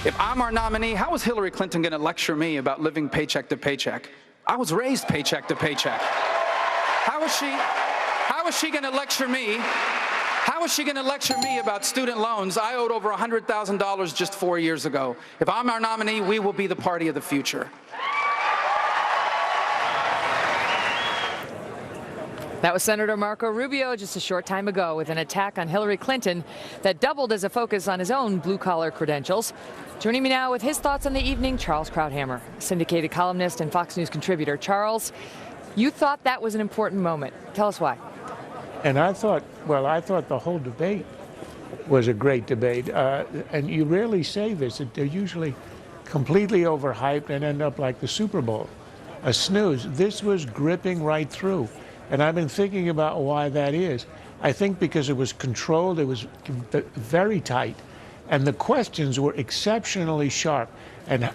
If I'm our nominee, how is Hillary Clinton going to lecture me about living paycheck to paycheck? I was raised paycheck to paycheck. How is she going to lecture me? How is she going to lecture me about student loans? I owed over $100,000 just 4 years ago. If I'm our nominee, we will be the party of the future. That was Senator Marco Rubio just a short time ago with an attack on Hillary Clinton that doubled as a focus on his own blue-collar credentials. Joining me now with his thoughts on the evening, Charles Krauthammer, syndicated columnist and Fox News contributor. Charles, you thought that was an important moment. Tell us why. And I thought the whole debate was a great debate. And you rarely say this. They're usually completely overhyped and end up like the Super Bowl, a snooze. This was gripping right through. And I've been thinking about why that is. I think because it was controlled, it was very tight, and the questions were exceptionally sharp. And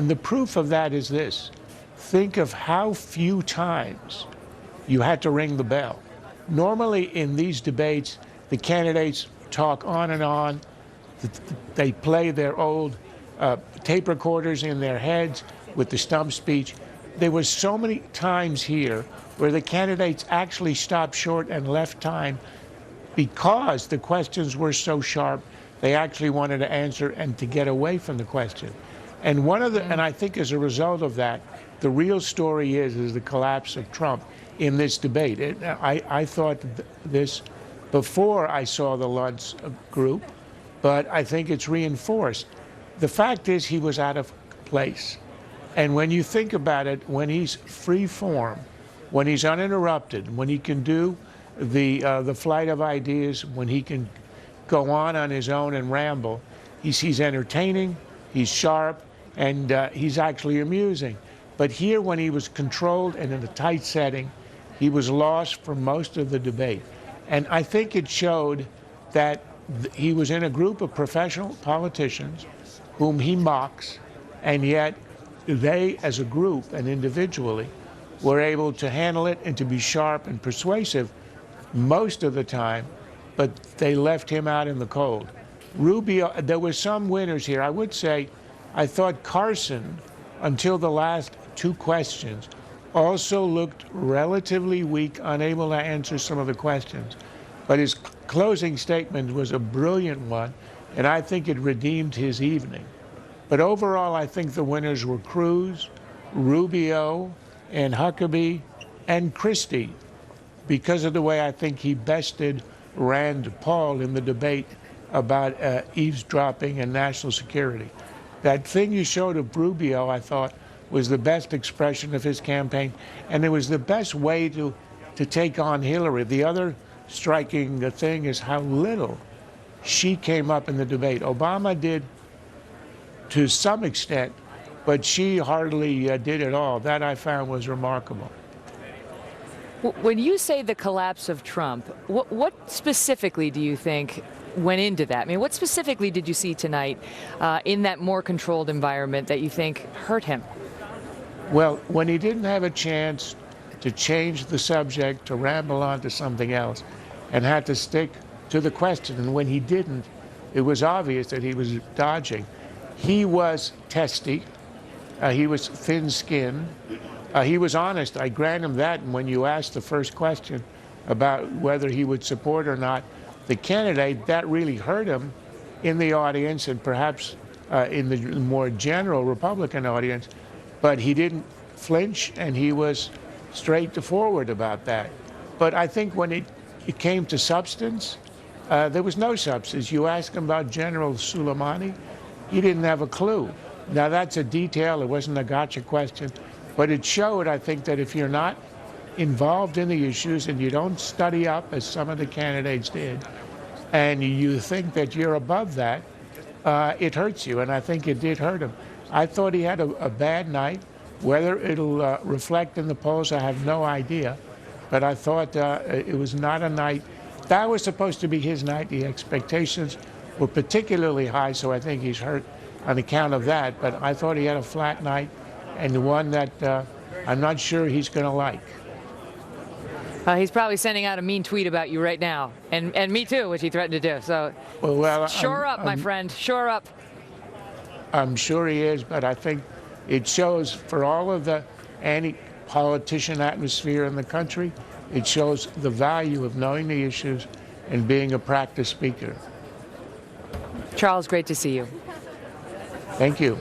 the proof of that is this. Think of how few times you had to ring the bell. Normally in these debates, the candidates talk on and on. They play their old tape recorders in their heads with the stump speech. There was so many times here where the candidates actually stopped short and left time because the questions were so sharp. They actually wanted to answer and to get away from the question. And and I think as a result of that, the real story is the collapse of Trump in this debate. I thought this before I saw the Luntz group, but I think it's reinforced. The fact is he was out of place. And when you think about it, when he's free form, when he's uninterrupted, when he can do the flight of ideas, when he can go on his own and ramble, he's entertaining, he's sharp, and he's actually amusing. But here, when he was controlled and in a tight setting, he was lost for most of the debate. And I think it showed that he was in a group of professional politicians whom he mocks, and yet they, as a group and individually, were able to handle it and to be sharp and persuasive most of the time, but they left him out in the cold. Rubio, there were some winners here. I would say I thought Carson, until the last two questions, also looked relatively weak, unable to answer some of the questions. But his closing statement was a brilliant one, and I think it redeemed his evening. But overall, I think the winners were Cruz, Rubio, and Huckabee, and Christie, because of the way I think he bested Rand Paul in the debate about eavesdropping and national security. That thing you showed of Rubio, I thought, was the best expression of his campaign, and it was the best way to take on Hillary. The other striking thing is how little she came up in the debate. Obama did to some extent, but she hardly did at all. That I found was remarkable. When you say the collapse of Trump, what specifically do you think went into that? I mean, what specifically did you see tonight in that more controlled environment that you think hurt him? Well, when he didn't have a chance to change the subject, to ramble on to something else, and had to stick to the question, and when he didn't, it was obvious that he was dodging. He was testy. He was thin-skinned. He was honest. I grant him that. And when you asked the first question about whether he would support or not the candidate, that really hurt him in the audience and perhaps in the more general Republican audience. But he didn't flinch, and he was straight to forward about that. But I think when it came to substance, there was no substance. You ask him about General Soleimani, he didn't have a clue. Now, that's a detail. It wasn't a gotcha question. But it showed, I think, that if you're not involved in the issues and you don't study up, as some of the candidates did, and you think that you're above that, it hurts you. And I think it did hurt him. I thought he had a bad night. Whether it'll reflect in the polls, I have no idea. But I thought it was not a night. That was supposed to be his night. The expectations were particularly high, so I think he's hurt on account of that. But I thought he had a flat night, and one that I'm not sure he's going to like. He's probably sending out a mean tweet about you right now, and me too, which he threatened to do. So, shore up, my friend, shore up. I'm sure he is, but I think it shows for all of the anti-politician atmosphere in the country, it shows the value of knowing the issues and being a practiced speaker. Charles, great to see you. Thank you.